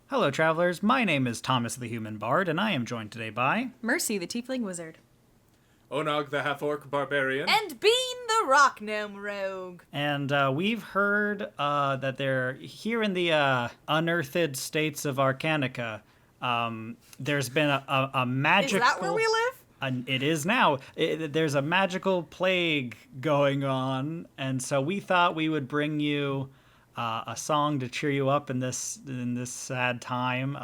Hello, travelers. My name is Thomas the Human Bard, and I am joined today by... Mercy, the Tiefling Wizard. Onog, the half-orc barbarian. And Bean, the rock gnome rogue. And we've heard that they're here in the unearthed states of Arcanica. There's been a magical... Is that where we live? It is now. There's a magical plague going on, and so we thought we would bring you a song to cheer you up in this sad time.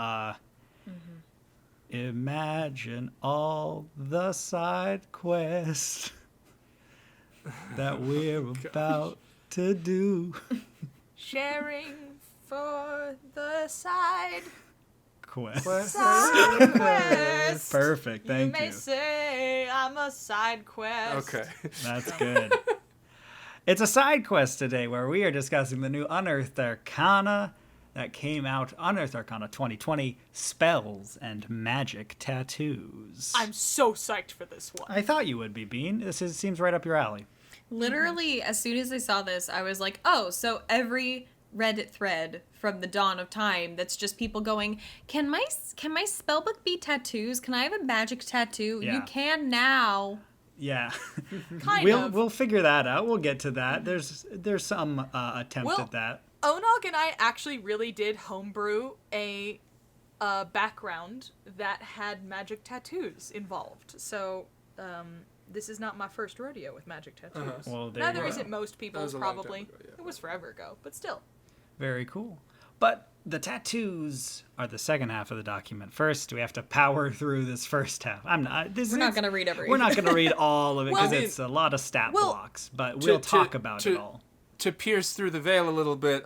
Imagine all the side quests that we're about to do. Sharing for the side Quest. quest. Perfect. Thank You may you. say I'm a side quest. Okay. That's good. It's a side quest today where we are discussing the new Unearthed Arcana that came out, Unearthed Arcana 2020, Spells and Magic Tattoos. I'm so psyched for this one. I thought you would be, Bean. Seems right up your alley. Literally, as soon as I saw this, I was like, oh, so every Reddit thread from the dawn of time that's just people going, can my spellbook be tattoos? Can I have a magic tattoo? Yeah. You can now. Yeah. Kind of. We'll figure that out. We'll get to that. There's some attempt at that. Onog and I actually really did homebrew a background that had magic tattoos involved. So, this is not my first rodeo with magic tattoos. Well, there Neither you is go. it most That people's, was a long time probably. ago, yeah. It was forever ago, but still. Very cool. But the tattoos are the second half of the document. First, we have to power through this first half. We're not going to read every. We're not going to read all of it because Well, it's a lot of stat well, blocks, but we'll talk about it all. To pierce through the veil a little bit,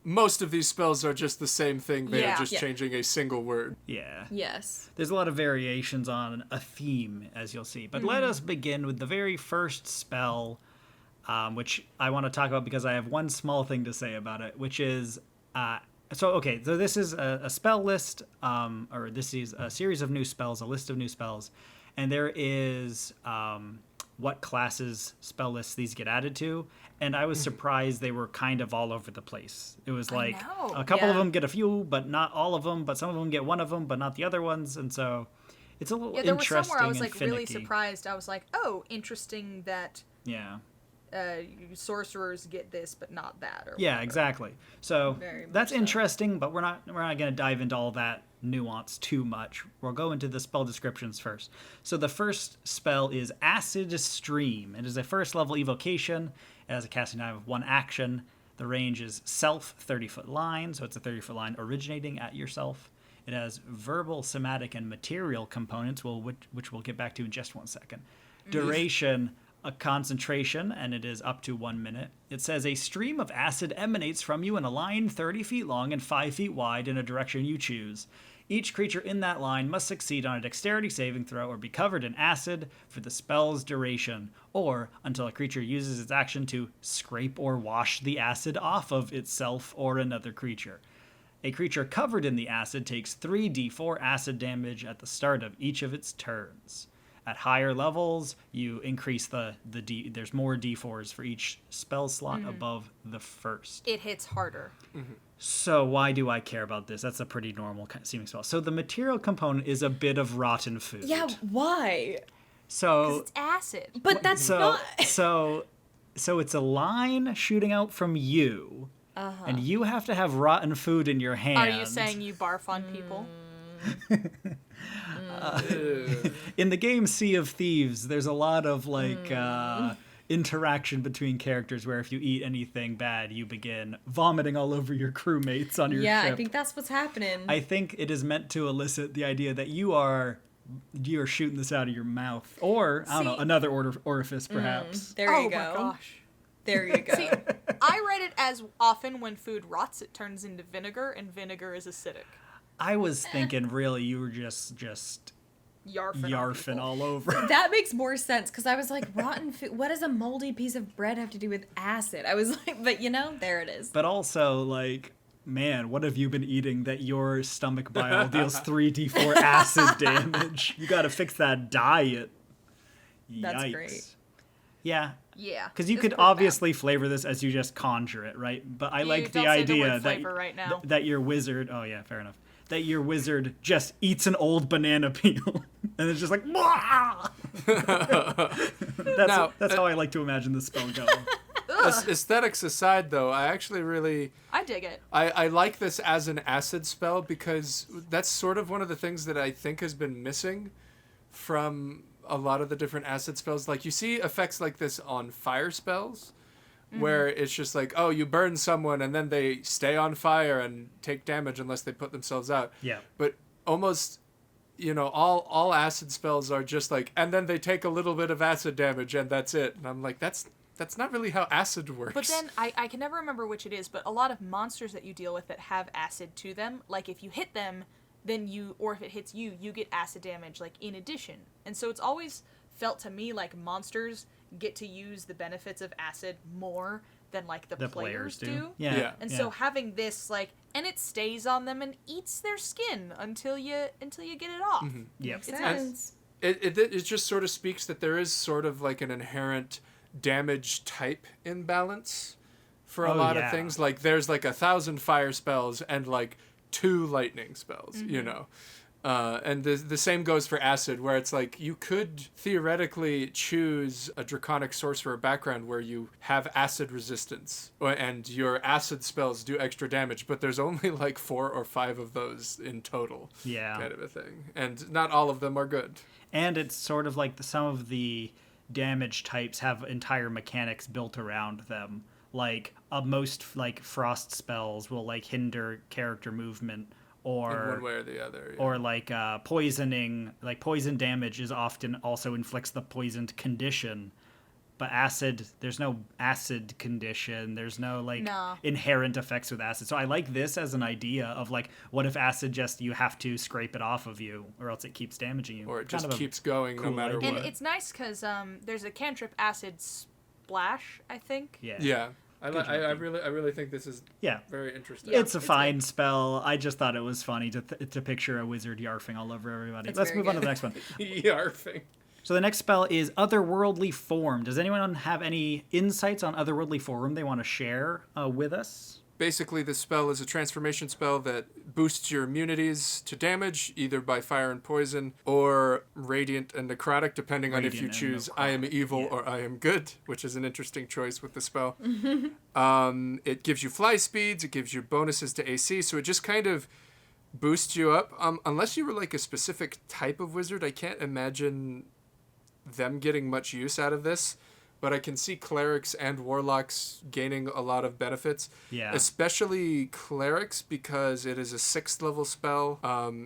most of these spells are just the same thing. They Yeah. are just Yeah. changing a single word. Yeah. Yes. There's a lot of variations on a theme, as you'll see. But let us begin with the very first spell, which I want to talk about because I have one small thing to say about it, which is... So this is a spell list, or this is a series of new spells, a list of new spells, and there is what classes spell lists these get added to, and I was surprised they were kind of all over the place. It was like know. a couple of Yeah. them get a few, but not all of them, but some of them get one of them, but not the other ones, and so it's a little Yeah, there were interesting some where I was and like really finicky. surprised. I was like, oh, interesting that Yeah. sorcerers get this, but not that. Or Yeah, whatever. exactly. So Very much that's so. interesting, but we're not going to dive into all that nuance too much. We'll go into the spell descriptions first. So the first spell is Acid Stream. It is a first level evocation. It has a casting time of 1 action. The range is self 30-foot line, so it's a 30-foot line originating at yourself. It has verbal, somatic, and material components, which we'll get back to in just 1 second. Duration, a concentration, and it is up to 1 minute. It says a stream of acid emanates from you in a line 30 feet long and 5 feet wide in a direction you choose. Each creature in that line must succeed on a dexterity saving throw or be covered in acid for the spell's duration, or until a creature uses its action to scrape or wash the acid off of itself or another creature. A creature covered in the acid takes 3d4 acid damage at the start of each of its turns. At higher levels, you increase there's more d4s for each spell slot above the first. It hits harder. So why do I care about this? That's a pretty normal seeming spell. So the material component is a bit of rotten food. Yeah, why? So It's acid. But that's so not... so it's a line shooting out from you, and you have to have rotten food in your hand. Are you saying you barf on people? In the game Sea of Thieves, there's a lot of interaction between characters where if you eat anything bad, you begin vomiting all over your crewmates on your Yeah, ship. I think that's what's happening. I think it is meant to elicit the idea that you're shooting this out of your mouth, or I don't know, See- another orifice perhaps. There you Oh go. my gosh. There you go. See, I read it as often when food rots, it turns into vinegar, and vinegar is acidic. I was thinking really you were just Yarfing. on yarfing people. all over. That makes more sense, because I was like, rotten food, what does a moldy piece of bread have to do with acid? I was like, but there it is. But also, like, man, what have you been eating that your stomach bile deals 3d4 acid damage? You gotta fix that diet. That's Yikes. great. Yeah, Yeah. Because you it's could pretty bad. obviously flavor this as you just conjure it, right? But I like the don't say the idea word that flavor right now. that your wizard. Oh yeah, fair enough. That your wizard just eats an old banana peel, and it's just like. That's how I like to imagine the spell going. Aesthetics aside, though, I actually really... I dig it. I like this as an acid spell because that's sort of one of the things that I think has been missing from a lot of the different acid spells. Like, you see effects like this on fire spells, where it's just like, oh, you burn someone and then they stay on fire and take damage unless they put themselves out. Yeah. But almost, all acid spells are just like, and then they take a little bit of acid damage and that's it. And I'm like, that's not really how acid works. But then I can never remember which it is, but a lot of monsters that you deal with that have acid to them, like if you hit them, then or if it hits you, you get acid damage, like in addition. And so it's always felt to me like monsters get to use the benefits of acid more than like the players do. Yeah. And so having this and it stays on them and eats their skin until you get it off. Mm-hmm. Yep. Sense. It just sort of speaks that there is sort of like an inherent damage type imbalance for a lot of things. Like there's like 1,000 fire spells and like 2 lightning spells, and the same goes for acid, where it's like you could theoretically choose a draconic sorcerer background where you have acid resistance and your acid spells do extra damage, but there's only like 4 or 5 of those in total, kind of a thing, and not all of them are good. And it's sort of like some of the damage types have entire mechanics built around them. Like most like frost spells will like hinder character movement, or in one way or the other. Yeah. Or like poisoning, like poison damage is often also inflicts the poisoned condition. But acid, there's no acid condition. There's no inherent effects with acid. So I like this as an idea of like, what if acid just you have to scrape it off of you, or else it keeps damaging you, or it just keeps going no matter idea. what. And it's nice because there's a cantrip acid splash, I think. Yeah. I really think this is very interesting. It's a fine spell. I just thought it was funny to picture a wizard yarfing all over everybody. Let's move on to the next one. Yarfing. So the next spell is Otherworldly Form. Does anyone have any insights on Otherworldly Form they want to share with us? Basically, this spell is a transformation spell that boosts your immunities to damage, either by fire and poison, or radiant and necrotic, depending on if you choose I am evil or I am good, which is an interesting choice with the spell. It gives you fly speeds, it gives you bonuses to AC, so it just kind of boosts you up. Unless you were like a specific type of wizard, I can't imagine them getting much use out of this. But I can see clerics and warlocks gaining a lot of benefits. Yeah. Especially clerics, because it is a 6th level spell.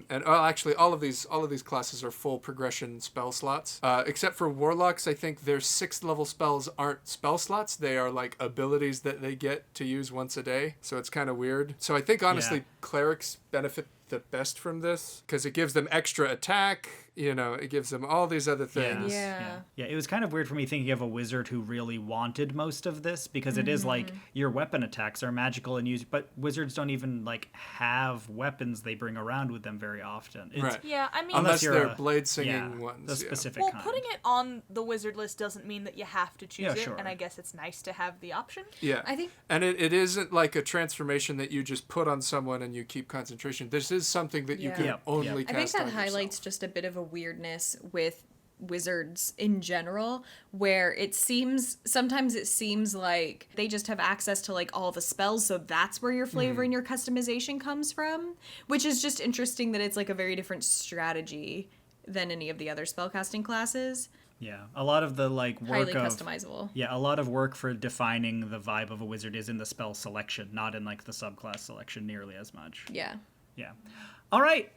Actually, all of these classes are full progression spell slots. Except for warlocks, I think their 6th level spells aren't spell slots. They are like abilities that they get to use once a day. So it's kind of weird. So I think honestly, clerics benefit the best from this because it gives them extra attack. It gives them all these other things. Yeah, it was kind of weird for me thinking of a wizard who really wanted most of this, because it is like your weapon attacks are magical and used, but wizards don't even like have weapons they bring around with them very often. Right. Yeah, I mean, unless they're blade singing ones. The specific well, kind. putting it on the wizard list doesn't mean that you have to choose it, sure. and I guess it's nice to have the option. Yeah, I think, and it isn't like a transformation that you just put on someone and you keep concentration. This is something that you can only cast I think that on highlights yourself. just a bit of a weirdness with wizards in general, where sometimes it seems like they just have access to like all the spells, so that's where your flavor and your customization comes from, which is just interesting that it's like a very different strategy than any of the other spellcasting classes. Yeah, a lot of the like work Highly of customizable. Yeah, a lot of work for defining the vibe of a wizard is in the spell selection, not in like the subclass selection nearly as much. Yeah. All right.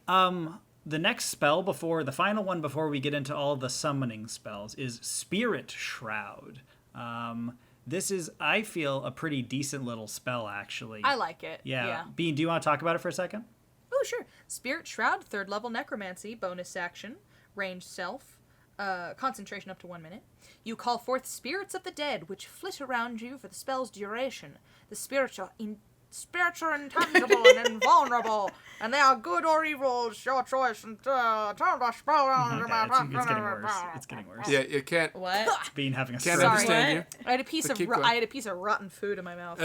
The next spell the final one before we get into all the summoning spells is Spirit Shroud. This is, I feel, a pretty decent little spell, actually. I like it. Yeah. Bean, do you want to talk about it for a second? Oh, sure. Spirit Shroud, 3rd level necromancy, bonus action, range self, concentration up to 1 minute. You call forth spirits of the dead, which flit around you for the spell's duration. The spirits are spirits are intangible and invulnerable, and they are good or evil. It's your choice. And turn the spell on. Okay, it's getting worse. It's getting worse. Yeah, you can't. What? Bean having a Can't stroke. understand you. I had a piece But of keep going. I had a piece of rotten food in my mouth.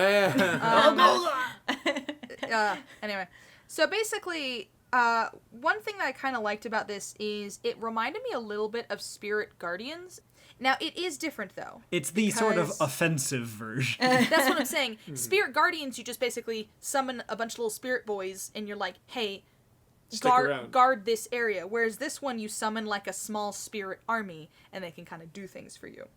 Anyway, so basically, one thing that I kind of liked about this is it reminded me a little bit of Spirit Guardians. Now, it is different, though. It's the sort of because- offensive version. That's what I'm saying. Spirit Guardians, you just basically summon a bunch of little spirit boys, and you're like, hey, Stick around. guard this area. Whereas this one, you summon like a small spirit army, and they can kind of do things for you.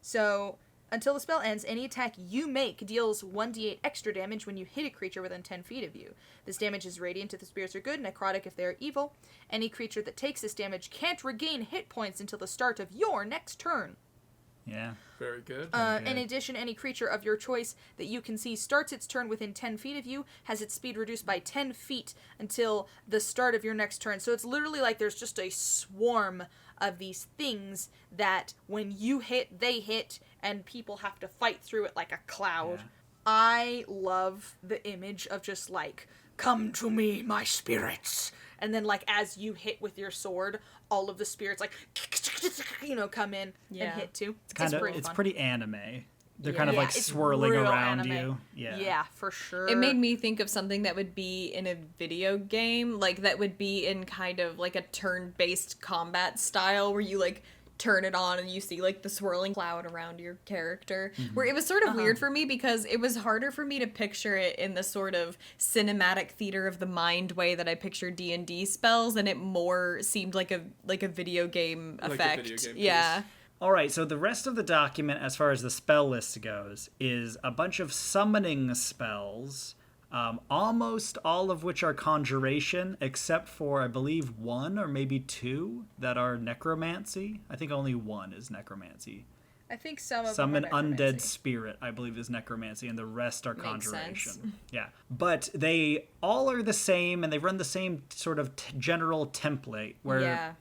So, until the spell ends, any attack you make deals 1d8 extra damage when you hit a creature within 10 feet of you. This damage is radiant if the spirits are good, necrotic if they are evil. Any creature that takes this damage can't regain hit points until the start of your next turn. Yeah. Very good. In addition, any creature of your choice that you can see starts its turn within 10 feet of you, has its speed reduced by 10 feet until the start of your next turn. So it's literally like there's just a swarm of these things that when you hit, they hit, and people have to fight through it like a cloud. Yeah. I love the image of just like, come to me, my spirits. And then like as you hit with your sword, all of the spirits like, come in and hit too. It's pretty fun. pretty anime. They're kind of Yeah, like it's swirling real around anime. you. Yeah, for sure. It made me think of something that would be in a video game, like that would be in kind of like a turn-based combat style where you like turn it on and you see like the swirling cloud around your character. Where it was sort of weird for me because it was harder for me to picture it in the sort of cinematic theater of the mind way that I picture D&D spells, and it more seemed like a video game Like a effect. video game Yeah. piece. All right, so the rest of the document, as far as the spell list goes, is a bunch of summoning spells, almost all of which are conjuration, except for, I believe, one or maybe two that are necromancy. I think only one is necromancy. I think some of Summon them are undead necromancy. spirit, I believe, is necromancy, and the rest are Makes conjuration. sense. Yeah, but they all are the same, and they run the same sort of general template where. Yeah.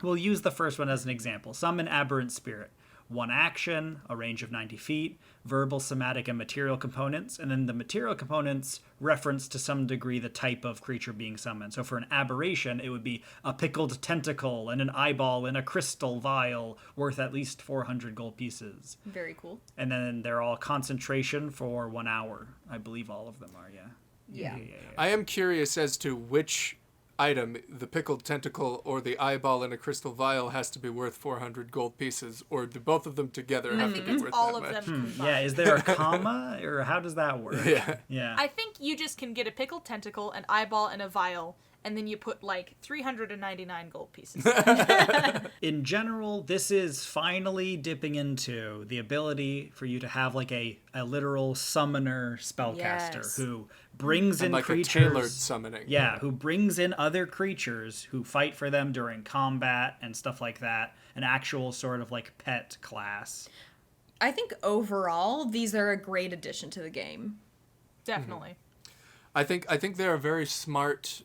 We'll use the first one as an example. Summon Aberrant Spirit. One action, a range of 90 feet, verbal, somatic, and material components, and then the material components reference to some degree the type of creature being summoned. So for an aberration, it would be a pickled tentacle and an eyeball in a crystal vial worth at least 400 gold pieces. Very cool. And then they're all concentration for 1 hour. I believe all of them are, yeah. Yeah. I am curious as to which item, the pickled tentacle or the eyeball in a crystal vial, has to be worth 400 gold pieces, or do both of them together have to be worth All that of much? them combined. Yeah, is there a comma, or how does that work? Yeah. Yeah. I think you just can get a pickled tentacle, an eyeball, and a vial, and then you put like 399 gold pieces. In general, this is finally dipping into the ability for you to have like a literal summoner spellcaster Yes. who brings And in like creatures. a tailored summoning. Yeah, who brings in other creatures who fight for them during combat and stuff like that. An actual sort of like pet class. I think overall, these are a great addition to the game. Definitely. I think they're a very smart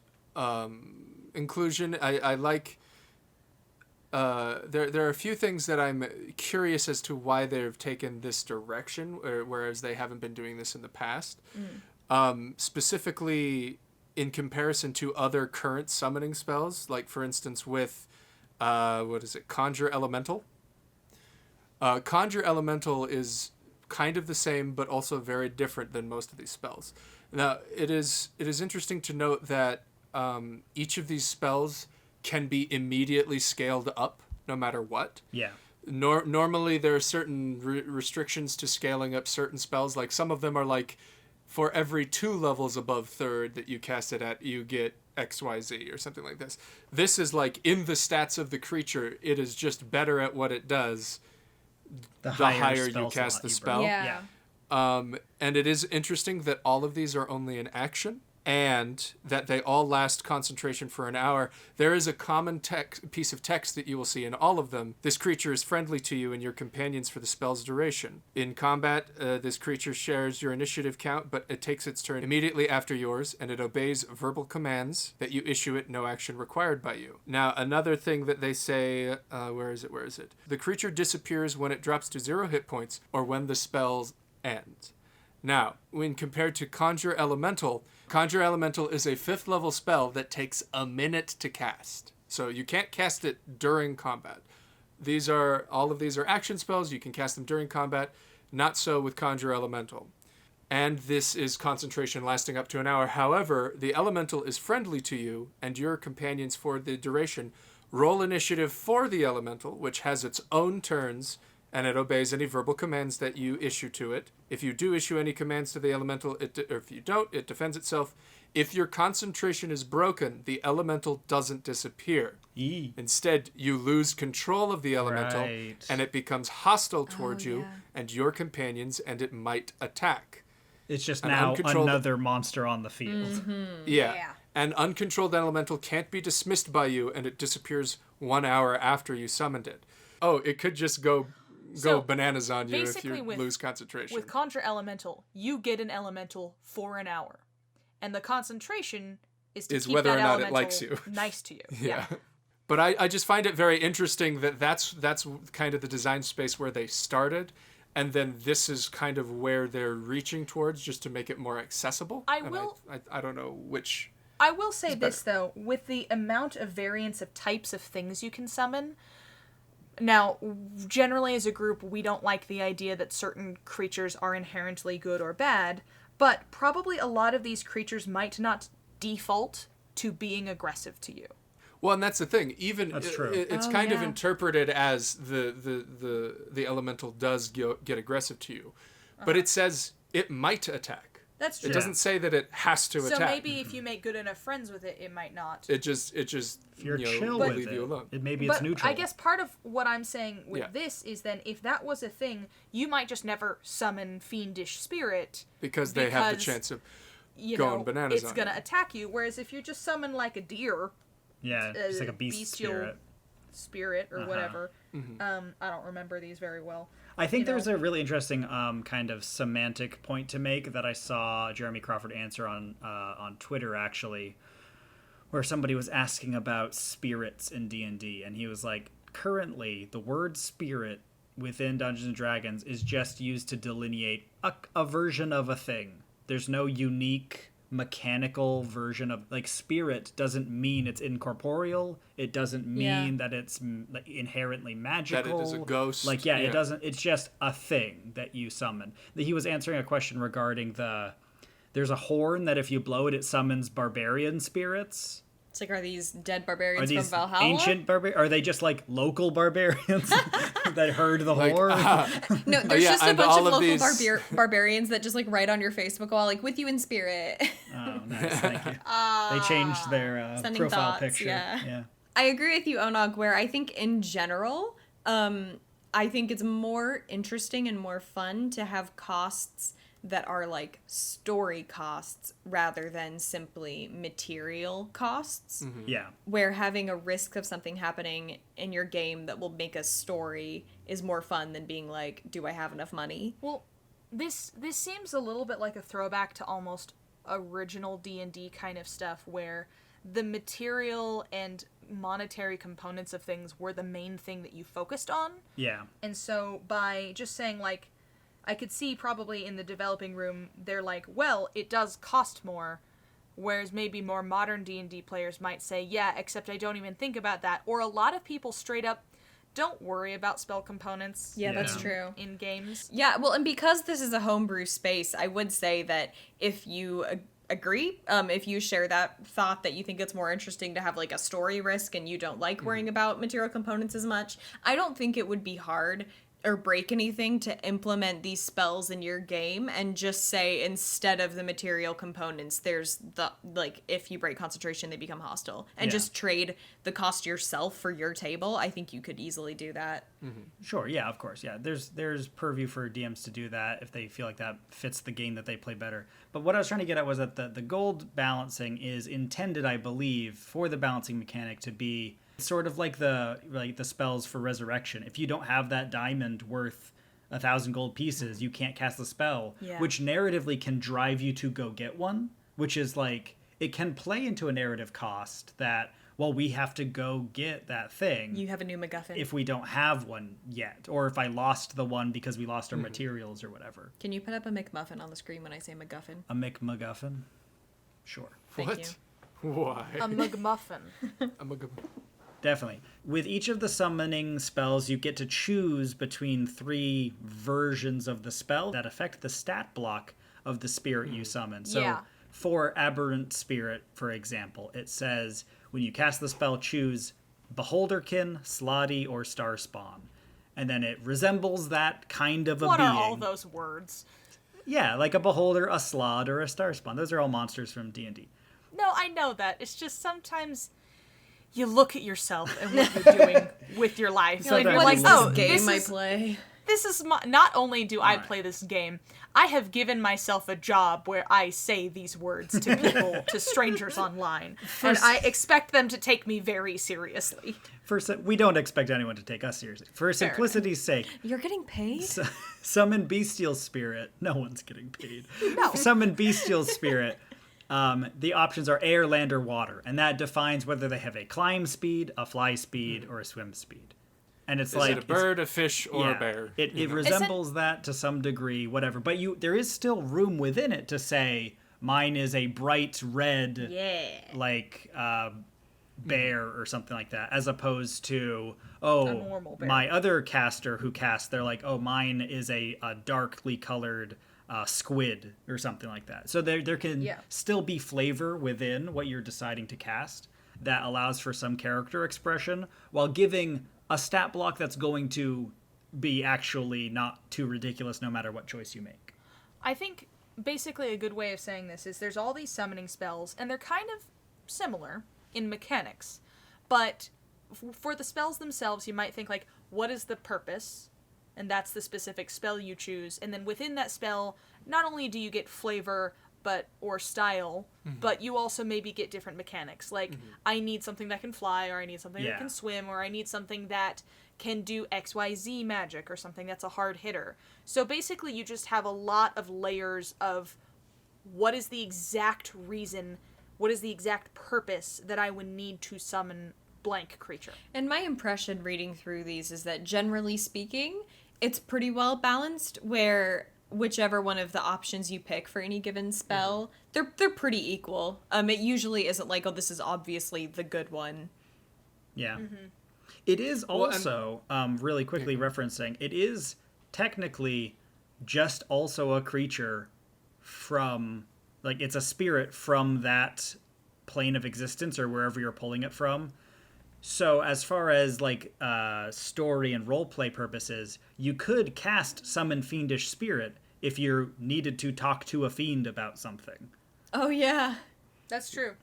inclusion. I like. There are a few things that I'm curious as to why they've taken this direction, whereas they haven't been doing this in the past. Specifically, in comparison to other current summoning spells, like for instance with Conjure Elemental. Conjure Elemental is kind of the same, but also very different than most of these spells. Now, it is interesting to note that each of these spells can be immediately scaled up, no matter what. Yeah. Normally, there are certain restrictions to scaling up certain spells. Like some of them are like, for every 2 levels above 3rd that you cast it at, you get XYZ or something like this. This is like in the stats of the creature, it is just better at what it does the higher you spell cast slot the you spell. bring. Yeah. And it is interesting that all of these are only an action, and that they all last concentration for an hour. There is a common piece of text that you will see in all of them. This creature is friendly to you and your companions for the spell's duration. In combat, this creature shares your initiative count, but it takes its turn immediately after yours, and it obeys verbal commands that you issue it, no action required by you. Now, another thing that they say, where is it? The creature disappears when it drops to 0 hit points or when the spell ends. Now, when compared to Conjure Elemental is a 5th level spell that takes a minute to cast. So you can't cast it during combat. All of these are action spells. You can cast them during combat. Not so with Conjure Elemental. And this is concentration lasting up to an hour. However, the elemental is friendly to you and your companions for the duration. Roll initiative for the elemental, which has its own turns, and it obeys any verbal commands that you issue to it. If you do issue any commands to the elemental, or if you don't, it defends itself. If your concentration is broken, the elemental doesn't disappear. Instead, you lose control of the elemental, and it becomes hostile towards you and your companions, and it might attack. It's just now another monster on the field. Mm-hmm. Yeah. An uncontrolled elemental can't be dismissed by you, and it disappears 1 hour after you summoned it. Oh, it could just go bananas on you if you lose concentration. With Conjure Elemental, you get an elemental for an hour. And the concentration is to keep whether that or not elemental it likes you. nice to you. Yeah. But I just find it very interesting that that's kind of the design space where they started. And then this is kind of where they're reaching towards, just to make it more accessible. I don't know which. I will say this, though. With the amount of variance of types of things you can summon, now, generally as a group, we don't like the idea that certain creatures are inherently good or bad, but probably a lot of these creatures might not default to being aggressive to you. Well, and that's the thing. Even that's true. It's kind of interpreted as the elemental does get aggressive to you, but it says it might attack. That's true. It doesn't say that it has to attack. So maybe if you make good enough friends with it, it might not. It just if you're chill with leave you alone. maybe it's neutral. I guess part of what I'm saying with this is then if that was a thing, you might just never summon Fiendish Spirit because they have the chance of going bananas. It's gonna attack you. Whereas if you just summon like a deer. Yeah, it's like a bestial spirit or whatever. Mm-hmm. I don't remember these very well. I think there's a really interesting kind of semantic point to make that I saw Jeremy Crawford answer on Twitter, actually, where somebody was asking about spirits in D&D, and he was like, currently, the word spirit within Dungeons & Dragons is just used to delineate a version of a thing. There's no unique mechanical version of, like, spirit doesn't mean it's incorporeal. It doesn't mean that it's inherently magical. That it is a ghost. Like, it doesn't, it's just a thing that you summon. He was answering a question regarding there's a horn that if you blow it, it summons barbarian spirits. It's like, are these dead barbarians from Valhalla? Ancient barbarians? Are they just like local barbarians that heard the horn? No, there's just a bunch of local barbarians that just like write on your Facebook wall, like, with you in spirit. Oh, nice. Thank you. They changed their profile picture. Yeah. I agree with you, Onog, where I think in general, I think it's more interesting and more fun to have costs that are like story costs rather than simply material costs. Mm-hmm. Yeah. Where having a risk of something happening in your game that will make a story is more fun than being like, do I have enough money? Well, this seems a little bit like a throwback to almost original D&D kind of stuff where the material and monetary components of things were the main thing that you focused on. Yeah. And so by just saying, like, I could see probably in the developing room, they're like, well, it does cost more, whereas maybe more modern D&D players might say, yeah, except I don't even think about that. Or a lot of people straight up don't worry about spell components. Yeah, that's true. In games. Yeah, well, and because this is a homebrew space, I would say that if you agree, if you share that thought that you think it's more interesting to have like a story risk and you don't like worrying about material components as much, I don't think it would be hard or break anything to implement these spells in your game and just say instead of the material components there's the, like, if you break concentration they become hostile and just trade the cost yourself for your table. I think you could easily do that. Mm-hmm. Sure, yeah, of course, yeah. There's purview for DMs to do that if they feel like that fits the game that they play better. But what I was trying to get at was that the gold balancing is intended, I believe, for the balancing mechanic to be sort of like the spells for resurrection. If you don't have that diamond worth 1,000 gold pieces, you can't cast the spell, which narratively can drive you to go get one, which is like, it can play into a narrative cost that, well, we have to go get that thing. You have a new MacGuffin. If we don't have one yet, or if I lost the one because we lost our materials or whatever. Can you put up a McMuffin on the screen when I say MacGuffin? A McMuffin? Sure. Thank What? you. Why? A McMuffin. Definitely. With each of the summoning spells, you get to choose between 3 versions of the spell that affect the stat block of the spirit you summon. So Yeah. for Aberrant Spirit, for example, it says when you cast the spell, choose Beholderkin, Slotty, or Starspawn. And then it resembles that kind of a What being. are all those words? Yeah, like a Beholder, a Slod, or a Starspawn. Those are all monsters from D&D. No, I know that. It's just sometimes you look at yourself and what you're doing with your life. You're like, and what you're is like, this oh, game I this is, play. this is my, not only do I Right. play this game, I have given myself a job where I say these words to people, to strangers online, and I expect them to take me very seriously. We don't expect anyone to take us seriously. For simplicity's sake, You're getting paid? summon Bestial Spirit. No one's getting paid. No. Summon Bestial Spirit. The options are air, land, or water, and that defines whether they have a climb speed, a fly speed, or a swim speed. And it's Is like it a bird, a fish, or a bear? It resembles that to some degree, whatever. But there is still room within it to say mine is a bright red, like bear or something like that, as opposed to normal bear. my other caster who casts, they're like, oh, mine is a darkly colored squid or something like that. So there can still be flavor within what you're deciding to cast that allows for some character expression while giving a stat block that's going to be actually not too ridiculous no matter what choice you make. I think basically a good way of saying this is there's all these summoning spells, and they're kind of similar in mechanics. But for the spells themselves, you might think, like, what is the purpose? And that's the specific spell you choose. And then within that spell, not only do you get flavor or style, but you also maybe get different mechanics. Like, I need something that can fly, or I need something that can swim, or I need something that can do XYZ magic, or something that's a hard hitter. So basically you just have a lot of layers of what is the exact reason, what is the exact purpose that I would need to summon blank creature. And my impression reading through these is that generally speaking, it's pretty well balanced where whichever one of the options you pick for any given spell, they're pretty equal. It usually isn't like, oh, this is obviously the good one. Yeah. It is also, really quickly referencing, it is technically just also a creature from, like, it's a spirit from that plane of existence or wherever you're pulling it from. So as far as, like, story and roleplay purposes, you could cast Summon Fiendish Spirit if you needed to talk to a fiend about something. Oh, yeah. That's true.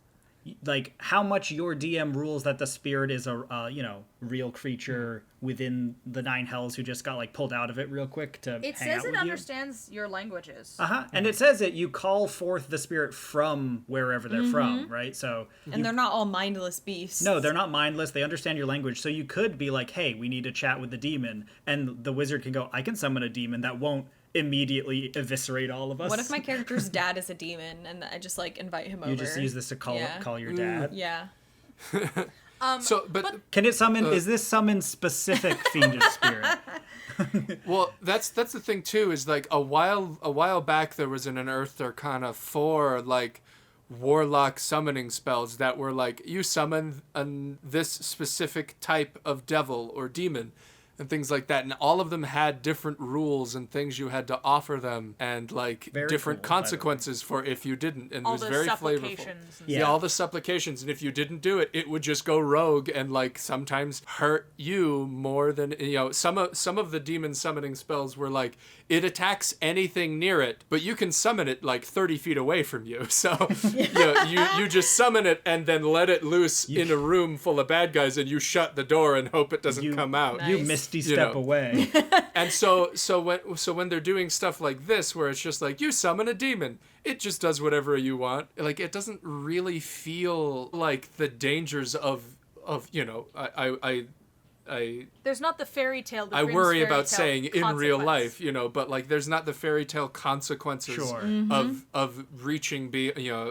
Like, how much your DM rules that the spirit is a real creature within the Nine Hells who just got, like, pulled out of it real quick to It hang out says it with you. understands your languages. And it says that you call forth the spirit from wherever they're from, right? So And they're not all mindless beasts. no, they're not mindless. They understand your language. So you could be like, hey, we need to chat with the demon. And the wizard can go, I can summon a demon that won't immediately eviscerate all of us. What if my character's dad is a demon and I just, like, invite him over? You just use this to call your dad? Yeah. So, but Can it summon, is this summon specific fiendish spirit? well, that's the thing too. Is like a while back there was an Unearthed Arcana for like warlock summoning spells that were like you summon this specific type of devil or demon and things like that, and all of them had different rules and things you had to offer them, and like Very different cool, by the way. consequences for if you didn't, and All it was the very flavorful. supplications and Yeah. All the supplications, and if you didn't do it, it would just go rogue and like sometimes hurt you more than some of the demon summoning spells were like it attacks anything near it, but you can summon it like 30 feet away from you. So you just summon it and then let it loose in a room full of bad guys, and you shut the door and hope it doesn't come out. You Nice. misty step away. And so when they're doing stuff like this, where it's just like you summon a demon, it just does whatever you want. Like it doesn't really feel like the dangers of There's not the fairy tale. The I Grimm's worry fairy about tale saying in real consequence. life, you know, but like there's not the fairy tale consequences Sure. of reaching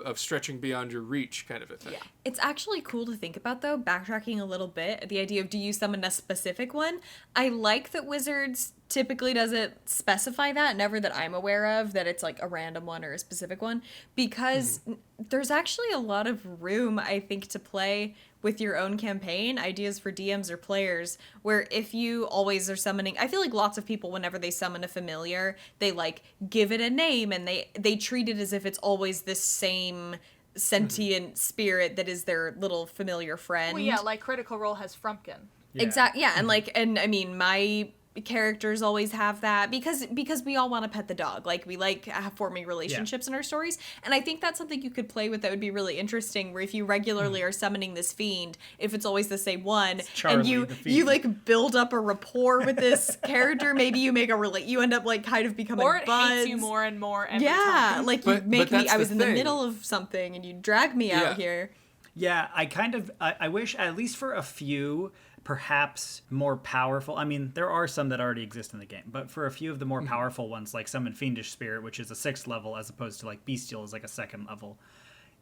of stretching beyond your reach kind of a thing. Yeah. It's actually cool to think about, though, backtracking a little bit, the idea of do you summon a specific one? I like that Wizards typically doesn't specify that, never that I'm aware of, that it's like a random one or a specific one, because there's actually a lot of room, I think, to play with your own campaign, ideas for DMs or players, where if you always are summoning, I feel like lots of people, whenever they summon a familiar, they like give it a name and they treat it as if it's always this same sentient spirit that is their little familiar friend. Well, yeah, like Critical Role has Frumpkin. Yeah. Exactly. Yeah, and I mean, my characters always have that because we all want to pet the dog. Like, we like forming relationships in our stories, and I think that's something you could play with that would be really interesting, where if you regularly are summoning this fiend, if it's always the same one, Charlie, and you the fiend. you like build up a rapport with this character, maybe you make you end up like kind of becoming Or it buds. hates you more and more every Yeah, time. like you But make me, that's I the was in the thing. middle of something and you drag me Yeah. out here. Yeah, I wish, at least for a few, perhaps more powerful. I mean, there are some that already exist in the game, but for a few of the more powerful ones, like Summon Fiendish Spirit, which is a 6th level, as opposed to like Bestial is like a 2nd level,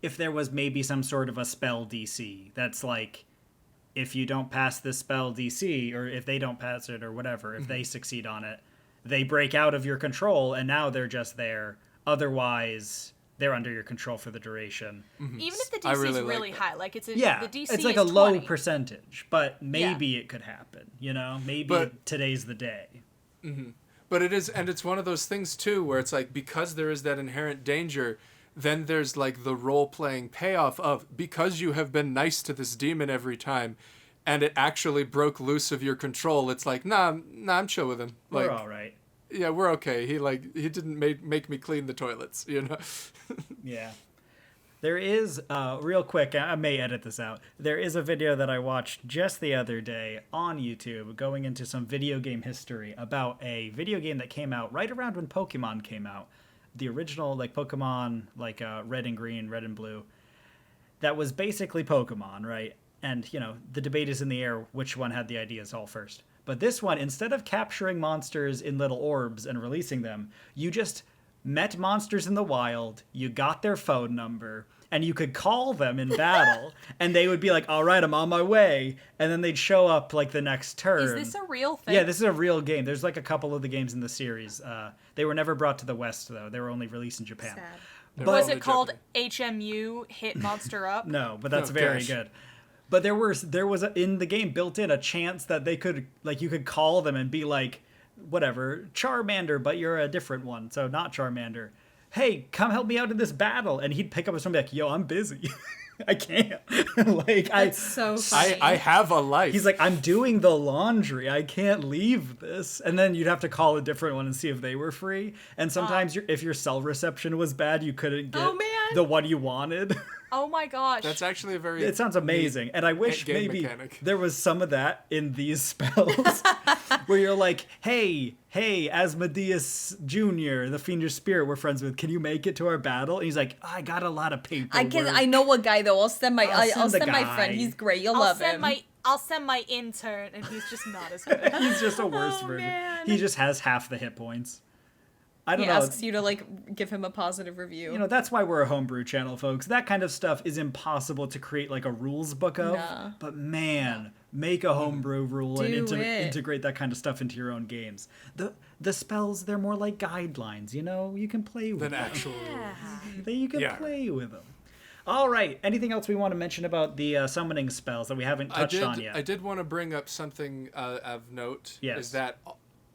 if there was maybe some sort of a spell DC that's like, if you don't pass this spell DC, or if they don't pass it or whatever, if they succeed on it, they break out of your control and now they're just there. Otherwise, they're under your control for the duration. Even if the I DC really is like really that. high, like it's a, Yeah, the DC it's like is a low 20. percentage, but maybe it could happen, you know? Maybe But- today's the day. But it is, and it's one of those things too, where it's like, because there is that inherent danger, then there's like the role-playing payoff of, because you have been nice to this demon every time, and it actually broke loose of your control, it's like, nah, I'm chill with him. Like, We're all right. yeah, we're okay. He didn't make me clean the toilets, you know? Yeah. There is, real quick, I may edit this out. There is a video that I watched just the other day on YouTube going into some video game history about a video game that came out right around when Pokemon came out. The original, like, Pokemon, like, Red and Green, Red and Blue. That was basically Pokemon, right? And, you know, the debate is in the air which one had the ideas all first. But this one, instead of capturing monsters in little orbs and releasing them, you just met monsters in the wild, you got their phone number, and you could call them in battle, and they would be like, all right, I'm on my way, and then they'd show up like the next turn. Is this a real thing? Yeah, this is a real game. There's like a couple of the games in the series. They were never brought to the West, though. They were only released in Japan. Sad. They're Was only it called joking. HMU Hit Monster Up? No, but that's Oh, very gosh. good. But there was in the game built in a chance that they could, like, you could call them and be like, whatever, Charmander, but you're a different one, so not Charmander. Hey, come help me out in this battle. And he'd pick up his phone and be like, yo, I'm busy. I can't. Like, That's so funny. I have a life. he's like, I'm doing the laundry. I can't leave this. And then you'd have to call a different one and see if they were free. And sometimes if your cell reception was bad, you couldn't get Oh, man. the one you wanted. Oh my gosh. That's actually a very. It sounds amazing. And I wish game maybe mechanic. there was some of that in these spells where you're like, hey, Asmodeus Jr., the Fiendish Spirit we're friends with, can you make it to our battle? And he's like, I got a lot of paperwork. I know a guy though. I'll send my I'll send the my guy. friend. He's great. You'll I'll love send him. I'll send my intern, and he's just not as good. He's just a worse Oh, version. man. He just has half the hit points. I don't He know. asks you to like give him a positive review. You know, that's why we're a homebrew channel, folks. That kind of stuff is impossible to create like a rules book of. Nah. But man, make a homebrew rule and Do it. integrate that kind of stuff into your own games. The spells, they're more like guidelines, you know? You can play with Than them. actual. You can Yeah. play with them. All right. Anything else we want to mention about the summoning spells that we haven't touched on yet? I did want to bring up something of note. Yes. Is that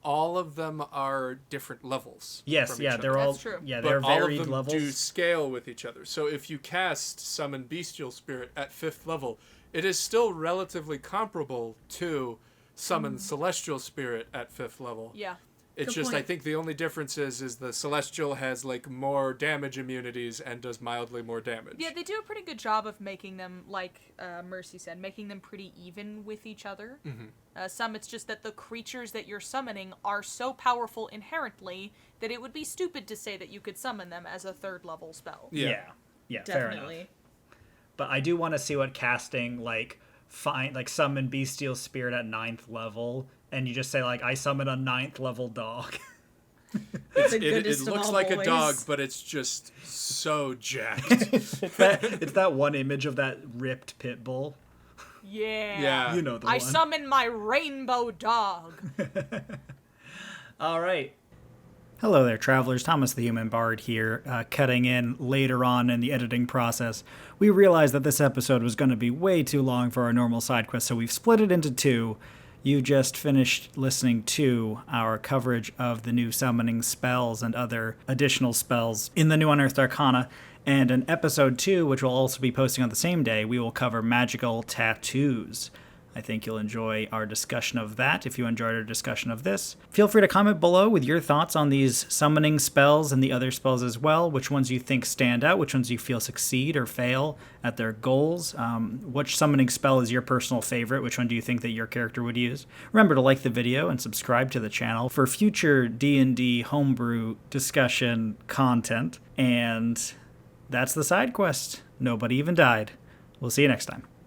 all of them are different levels. Yes, from yeah, each they're other. all That's true. yeah, But they're all varied of them levels. do scale with each other. So if you cast Summon Bestial Spirit at 5th level, it is still relatively comparable to Summon Celestial Spirit at 5th level. Yeah. It's Good just, I point. think the only difference is the Celestial has like more damage immunities and does mildly more damage. Yeah, they do a pretty good job of making them, like Mercy said, making them pretty even with each other. Some, it's just that the creatures that you're summoning are so powerful inherently that it would be stupid to say that you could summon them as a 3rd level spell. Yeah, fair enough. Definitely. But I do want to see what casting like find like summon bestial spirit at 9th level, and you just say like, I summon a 9th level dog. It looks like a dog, but it's just so jacked. It's that one image of that ripped pit bull. Yeah. You know the I one. summon my rainbow dog. All right. Hello there, travelers. Thomas the Human Bard here, cutting in later on in the editing process. We realized that this episode was going to be way too long for our normal side quest, so we've split it into 2. You just finished listening to our coverage of the new summoning spells and other additional spells in the new Unearthed Arcana. And in episode 2, which we'll also be posting on the same day, we will cover magical tattoos. I think you'll enjoy our discussion of that if you enjoyed our discussion of this. Feel free to comment below with your thoughts on these summoning spells and the other spells as well. Which ones you think stand out, which ones you feel succeed or fail at their goals. Which summoning spell is your personal favorite? Which one do you think that your character would use? Remember to like the video and subscribe to the channel for future D&D homebrew discussion content. And that's the side quest. Nobody even died. We'll see you next time.